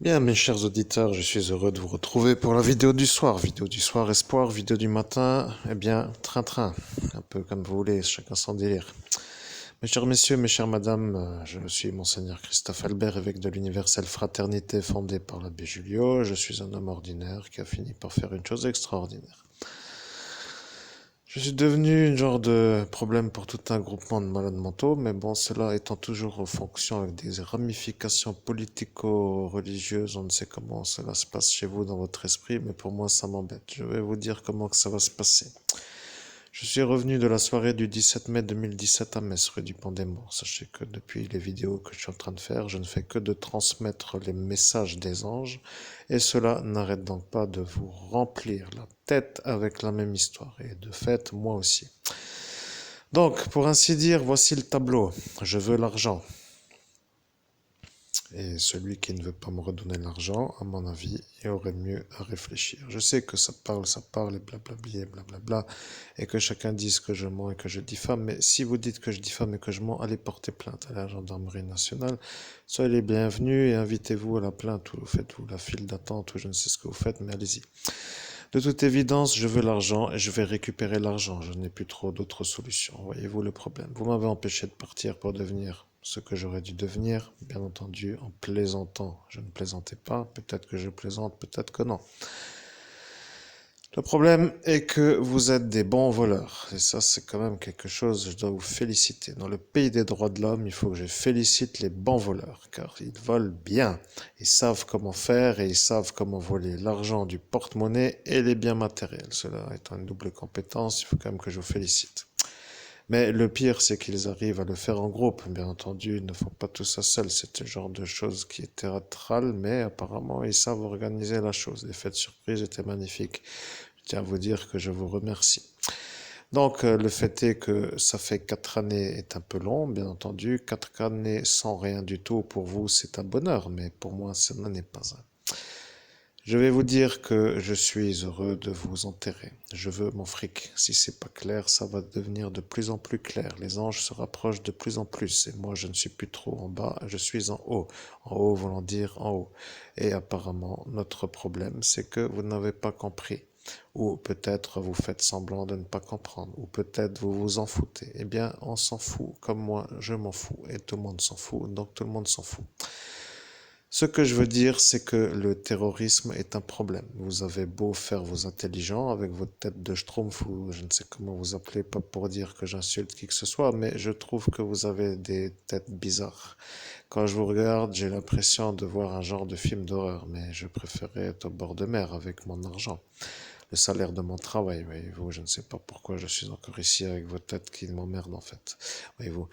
Bien, mes chers auditeurs, je suis heureux de vous retrouver pour la vidéo du soir. Vidéo du soir, espoir, vidéo du matin, eh bien, train-train. Un peu comme vous voulez, chacun son délire. Mes chers messieurs, mes chères madames, je suis Monseigneur Christophe Albert, évêque de l'universelle fraternité fondée par l'abbé Julio. Je suis un homme ordinaire qui a fini par faire une chose extraordinaire. Je suis devenu une genre de problème pour tout un groupement de malades mentaux, mais bon, cela étant toujours en fonction avec des ramifications politico-religieuses, on ne sait comment cela se passe chez vous dans votre esprit, mais pour moi ça m'embête. Je vais vous dire comment que ça va se passer. Je suis revenu de la soirée du 17 mai 2017 à Metz, rue du Pont des Morts. Sachez que depuis les vidéos que je suis en train de faire, je ne fais que de transmettre les messages des anges, et cela n'arrête donc pas de vous remplir la tête avec la même histoire. Et de fait, moi aussi. Donc, pour ainsi dire, voici le tableau. Je veux l'argent. Et celui qui ne veut pas me redonner l'argent, à mon avis, il aurait mieux à réfléchir. Je sais que ça parle, et blablabla, et blablabla, et que chacun dise que je mens et que je diffame, mais si vous dites que je diffame et que je mens, allez porter plainte à la gendarmerie nationale. Soyez les bienvenus et invitez-vous à la plainte, ou faites-vous la file d'attente, ou je ne sais ce que vous faites, mais allez-y. De toute évidence, je veux l'argent et je vais récupérer l'argent. Je n'ai plus trop d'autres solutions. Voyez-vous le problème? Vous m'avez empêché de partir pour devenir ce que j'aurais dû devenir, bien entendu, en plaisantant. Je ne plaisantais pas. Peut-être que je plaisante, peut-être que non. Le problème est que vous êtes des bons voleurs. Et ça, c'est quand même quelque chose, je dois vous féliciter. Dans le pays des droits de l'homme, il faut que je félicite les bons voleurs, car ils volent bien. Ils savent comment faire et ils savent comment voler l'argent du porte-monnaie et les biens matériels. Cela étant une double compétence, il faut quand même que je vous félicite. Mais le pire, c'est qu'ils arrivent à le faire en groupe. Bien entendu, ils ne font pas tout ça seuls. C'est le genre de chose qui est théâtrale, mais apparemment, ils savent organiser la chose. L'effet de surprise était magnifique. Je tiens à vous dire que je vous remercie. Donc, le fait est que ça fait 4 années est un peu long, bien entendu. 4 années sans rien du tout, pour vous, c'est un bonheur, mais pour moi, ce n'en est pas un. Je vais vous dire que je suis heureux de vous enterrer. Je veux mon fric. Si c'est pas clair, ça va devenir de plus en plus clair. Les anges se rapprochent de plus en plus. Et moi, je ne suis plus trop en bas, je suis en haut. En haut voulant dire en haut. Et apparemment, notre problème, c'est que vous n'avez pas compris. Ou peut-être vous faites semblant de ne pas comprendre. Ou peut-être vous vous en foutez. Eh bien, on s'en fout. Comme moi, je m'en fous. Et tout le monde s'en fout. Donc tout le monde s'en fout. Ce que je veux dire, c'est que le terrorisme est un problème. Vous avez beau faire vos intelligents avec votre tête de schtroumpf ou je ne sais comment vous appelez, pas pour dire que j'insulte qui que ce soit, mais je trouve que vous avez des têtes bizarres. Quand je vous regarde, j'ai l'impression de voir un genre de film d'horreur, mais je préférais être au bord de mer avec mon argent, le salaire de mon travail, voyez-vous. Je ne sais pas pourquoi je suis encore ici avec vos têtes qui m'emmerdent en fait, voyez-vous.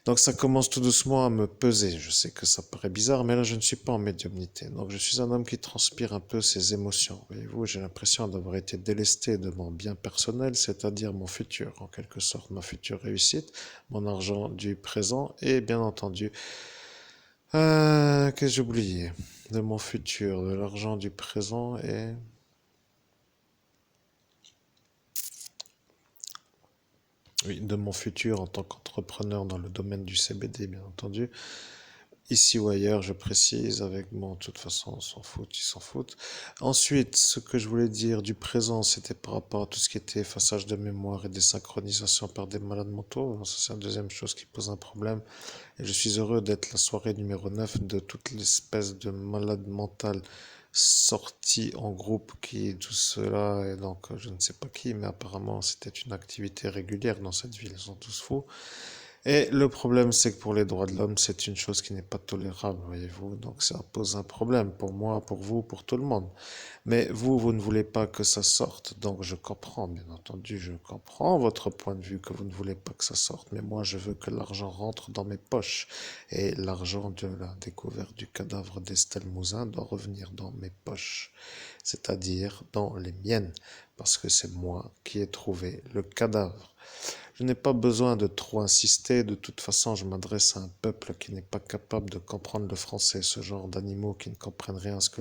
Donc ça commence tout doucement à me peser. Je sais que ça paraît bizarre, mais là je ne suis pas en médiumnité. Donc je suis un homme qui transpire un peu ses émotions. Voyez-vous, j'ai l'impression d'avoir été délesté de mon bien personnel, c'est-à-dire mon futur, en quelque sorte ma future réussite, mon argent du présent et bien entendu, qu'est-ce que j'ai oublié? De mon futur, de l'argent du présent et oui, de mon futur en tant qu'entrepreneur dans le domaine du CBD, bien entendu. Ici ou ailleurs, je précise, avec bon, de toute façon, on s'en fout, ils s'en foutent. Ensuite, ce que je voulais dire du présent, c'était par rapport à tout ce qui était effaçage de mémoire et désynchronisation par des malades mentaux. Ça, c'est la deuxième chose qui pose un problème. Et je suis heureux d'être la soirée numéro 9 de toute l'espèce de malade mental sorti en groupe qui tout cela, et donc je ne sais pas qui, mais apparemment c'était une activité régulière dans cette ville, ils sont tous fous. Et le problème, c'est que pour les droits de l'homme, c'est une chose qui n'est pas tolérable, voyez-vous. Donc ça pose un problème pour moi, pour vous, pour tout le monde. Mais vous, vous ne voulez pas que ça sorte. Donc je comprends, bien entendu, je comprends votre point de vue que vous ne voulez pas que ça sorte. Mais moi, je veux que l'argent rentre dans mes poches. Et l'argent de la découverte du cadavre d'Estelle Mouzin doit revenir dans mes poches. C'est-à-dire dans les miennes. Parce que c'est moi qui ai trouvé le cadavre. Je n'ai pas besoin de trop insister, de toute façon je m'adresse à un peuple qui n'est pas capable de comprendre le français, ce genre d'animaux qui ne comprennent rien à ce que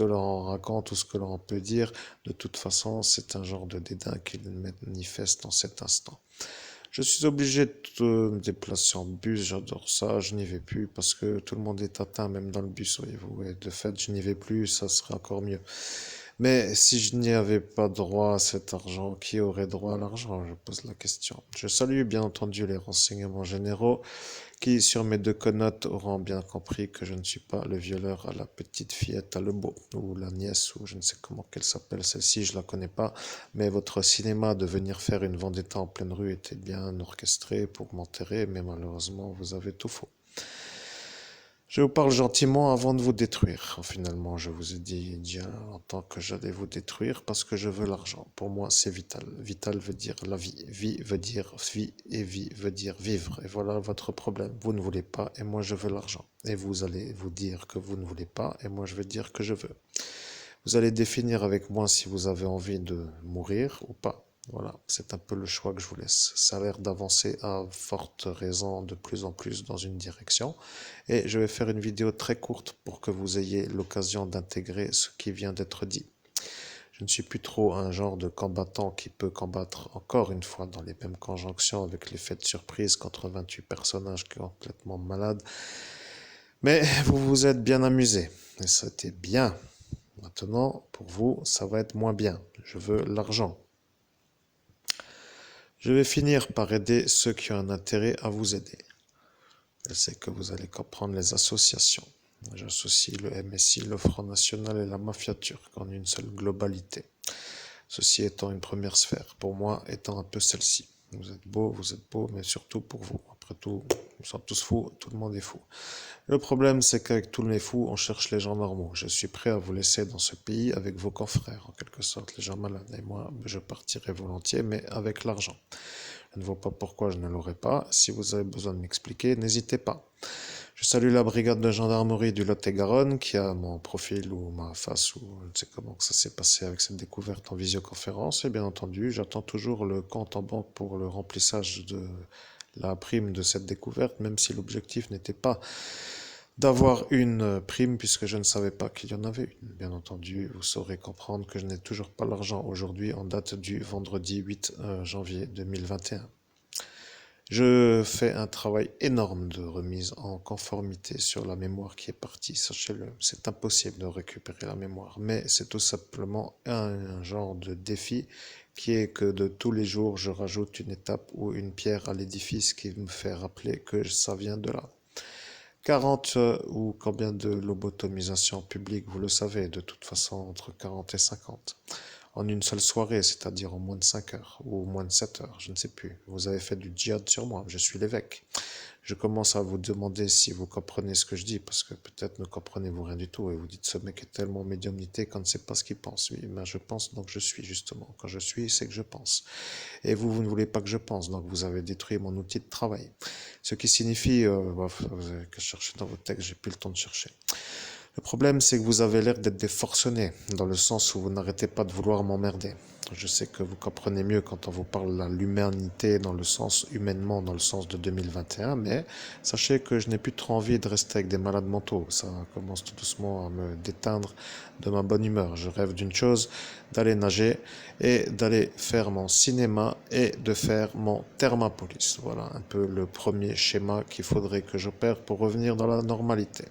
l'on raconte ou ce que l'on peut dire. De toute façon, c'est un genre de dédain qu'ils manifestent en cet instant. Je suis obligé de me déplacer en bus, j'adore ça, je n'y vais plus parce que tout le monde est atteint, même dans le bus, voyez-vous. Et de fait, je n'y vais plus, ça serait encore mieux. Mais si je n'y avais pas droit à cet argent, qui aurait droit à l'argent? Je pose la question. Je salue bien entendu les renseignements généraux qui, sur mes deux connotes, auront bien compris que je ne suis pas le violeur à la petite fillette à Lebeau, ou la nièce, ou je ne sais comment qu'elle s'appelle, celle-ci, je la connais pas, mais votre cinéma de venir faire une vendetta en pleine rue était bien orchestré pour m'enterrer, mais malheureusement, vous avez tout faux. Je vous parle gentiment avant de vous détruire. Finalement, je vous ai dit il y a longtemps que j'allais vous détruire parce que je veux l'argent. Pour moi, c'est vital. Vital veut dire la vie. Vie veut dire vie et vie veut dire vivre. Et voilà votre problème. Vous ne voulez pas et moi je veux l'argent. Et vous allez vous dire que vous ne voulez pas et moi je vais dire que je veux. Vous allez définir avec moi si vous avez envie de mourir ou pas. Voilà, c'est un peu le choix que je vous laisse. Ça a l'air d'avancer à forte raison de plus en plus dans une direction. Et je vais faire une vidéo très courte pour que vous ayez l'occasion d'intégrer ce qui vient d'être dit. Je ne suis plus trop un genre de combattant qui peut combattre encore une fois dans les mêmes conjonctions avec l'effet de surprise contre 28 personnages complètement malades. Mais vous vous êtes bien amusés. Et c'était bien. Maintenant, pour vous, ça va être moins bien. Je veux l'argent. Je vais finir par aider ceux qui ont un intérêt à vous aider. Je sais que vous allez comprendre les associations. J'associe le MSI, le Front National et la mafia turque en une seule globalité. Ceci étant une première sphère, pour moi étant un peu celle-ci. Vous êtes beau, mais surtout pour vous. Après tout, nous sommes tous fous, tout le monde est fou. Le problème, c'est qu'avec tous les fous, on cherche les gens normaux. Je suis prêt à vous laisser dans ce pays avec vos confrères, en quelque sorte, les gens malades. Et moi, je partirai volontiers, mais avec l'argent. Je ne vois pas pourquoi je ne l'aurais pas. Si vous avez besoin de m'expliquer, n'hésitez pas. Je salue la brigade de gendarmerie du Lot-et-Garonne qui a mon profil ou ma face ou je ne sais comment que ça s'est passé avec cette découverte en visioconférence. Et bien entendu, j'attends toujours le compte en banque pour le remplissage de la prime de cette découverte, même si l'objectif n'était pas d'avoir une prime puisque je ne savais pas qu'il y en avait une. Bien entendu, vous saurez comprendre que je n'ai toujours pas l'argent aujourd'hui en date du vendredi 8 janvier 2021. Je fais un travail énorme de remise en conformité sur la mémoire qui est partie, sachez-le. C'est impossible de récupérer la mémoire, mais c'est tout simplement un genre de défi qui est que de tous les jours, je rajoute une étape ou une pierre à l'édifice qui me fait rappeler que ça vient de là. 40 ou combien de lobotomisations publiques, vous le savez, de toute façon, entre 40 et 50. En une seule soirée, c'est-à-dire en moins de 5 heures ou moins de 7 heures, je ne sais plus. Vous avez fait du djihad sur moi, je suis l'évêque. Je commence à vous demander si vous comprenez ce que je dis, parce que peut-être ne comprenez-vous rien du tout, et vous dites ce mec est tellement médiumnité qu'on ne sait pas ce qu'il pense. Oui, mais je pense, donc je suis justement. Quand je suis, c'est que je pense. Et vous ne voulez pas que je pense, donc vous avez détruit mon outil de travail. Ce qui signifie, vous avez que chercher dans vos textes, j'ai plus le temps de chercher. Le problème, c'est que vous avez l'air d'être des forcenés, dans le sens où vous n'arrêtez pas de vouloir m'emmerder. Je sais que vous comprenez mieux quand on vous parle de l'humanité dans le sens, humainement dans le sens de 2021, mais sachez que je n'ai plus trop envie de rester avec des malades mentaux. Ça commence tout doucement à me déteindre de ma bonne humeur. Je rêve d'une chose, d'aller nager et d'aller faire mon cinéma et de faire mon Thermapolis. Voilà un peu le premier schéma qu'il faudrait que j'opère pour revenir dans la normalité.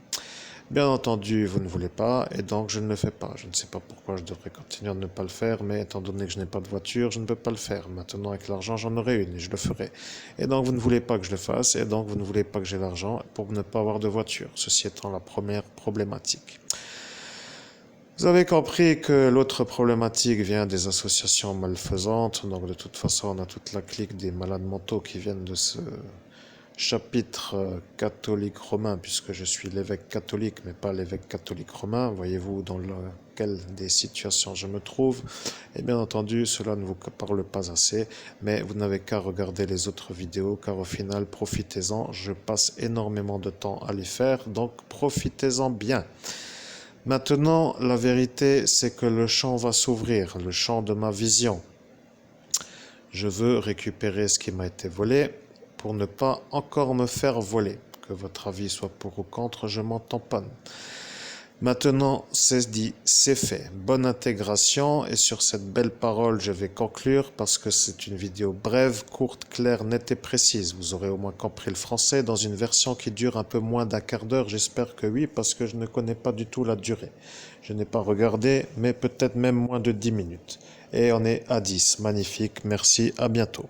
Bien entendu, vous ne voulez pas, et donc je ne le fais pas. Je ne sais pas pourquoi je devrais continuer à ne pas le faire, mais étant donné que je n'ai pas de voiture, je ne peux pas le faire. Maintenant, avec l'argent, j'en aurai une, et je le ferai. Et donc, vous ne voulez pas que je le fasse, et donc vous ne voulez pas que j'ai l'argent pour ne pas avoir de voiture. Ceci étant la première problématique. Vous avez compris que l'autre problématique vient des associations malfaisantes, donc de toute façon, on a toute la clique des malades mentaux qui viennent de ce chapitre catholique romain, puisque je suis l'évêque catholique, mais pas l'évêque catholique romain. Voyez-vous dans lequel des situations je me trouve. Et bien entendu, cela ne vous parle pas assez, mais vous n'avez qu'à regarder les autres vidéos, car au final, profitez-en. Je passe énormément de temps à les faire, donc profitez-en bien. Maintenant, la vérité, c'est que le champ va s'ouvrir, le champ de ma vision. Je veux récupérer ce qui m'a été volé, pour ne pas encore me faire voler. Que votre avis soit pour ou contre, je m'en tamponne. Maintenant, c'est dit, c'est fait. Bonne intégration et sur cette belle parole, je vais conclure parce que c'est une vidéo brève, courte, claire, nette et précise. Vous aurez au moins compris le français dans une version qui dure un peu moins d'un quart d'heure. J'espère que oui, parce que je ne connais pas du tout la durée. Je n'ai pas regardé, mais peut-être même moins de 10 minutes. Et on est à 10. Magnifique. Merci. À bientôt.